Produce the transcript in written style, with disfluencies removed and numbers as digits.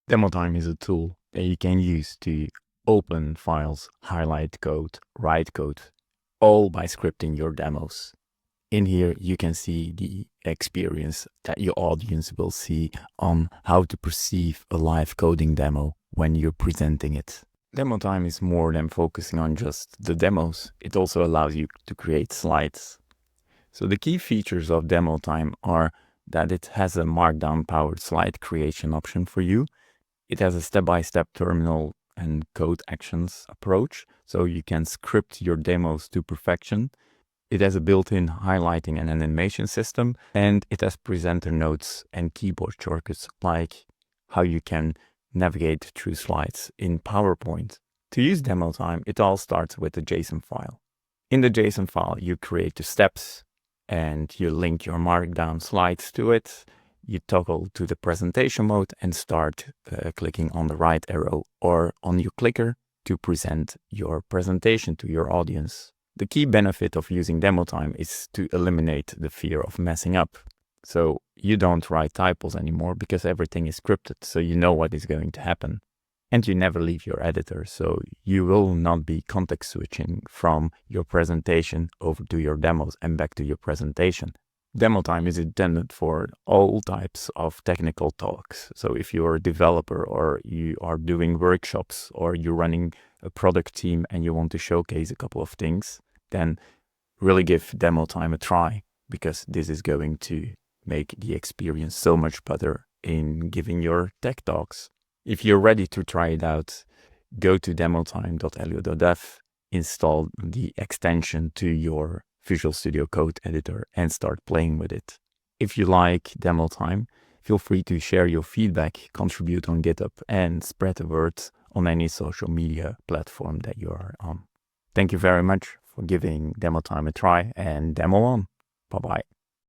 Demo time is a tool that you can use to open files, highlight code, write code, all by scripting your demos. In here, you can see the experience that your audience will see on how to perceive a live coding demo when you're presenting it. Demo time is more than focusing on just the demos. It also allows you to create slides. So the key features of demo time are that it has a markdown powered slide creation option for you. It has a step-by-step terminal and code actions approach, so you can script your demos to perfection. It has a built-in highlighting and animation system, and it has presenter notes and keyboard shortcuts, like how you can navigate through slides in PowerPoint. To use demo time, it all starts with a JSON file. In the JSON file, you create the steps and you link your markdown slides to it. You toggle to the presentation mode and start clicking on the right arrow or on your clicker to present your presentation to your audience. The key benefit of using demo time is to eliminate the fear of messing up. So you don't write typos anymore because everything is scripted, so you know what is going to happen. And you never leave your editor, so you will not be context switching from your presentation over to your demos and back to your presentation. Demo time is intended for all types of technical talks. So if you're a developer or you are doing workshops or you're running a product team and you want to showcase a couple of things, then really give demo time a try, because this is going to make the experience so much better in giving your tech talks. If you're ready to try it out, go to demotime.elio.dev, install the extension to your Visual Studio Code editor and start playing with it. If you like demo time, feel free to share your feedback, contribute on GitHub, and spread the word on any social media platform that you are on. Thank you very much for giving demo time a try, and demo on. Bye-bye.